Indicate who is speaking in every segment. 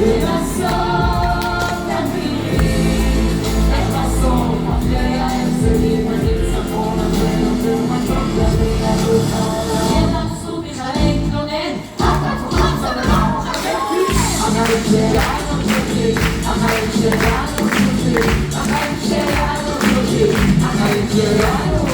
Speaker 1: לנסות להבין איך בסוף אחרי ההפסדים הניצחון הזה יותר מתוק להביא העולם ינסו בכלל להתלונן אתה כוכב זה ולא חשב החיים שלנו פשוטים החיים שלנו פשוטים החיים שלנו פשוטים החיים שלנו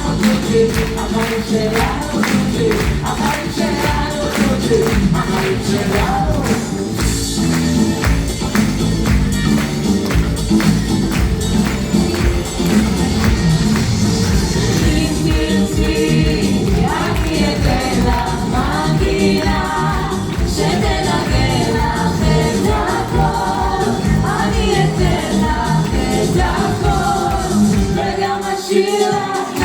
Speaker 1: החיים שלנו פשוטים, החיים שלנו פשוטים, החיים שלנו אם תרצי, אני אתן לך מנגינה שתנגן לך את הכל אני אתן לך את הכל וגם אשיר לך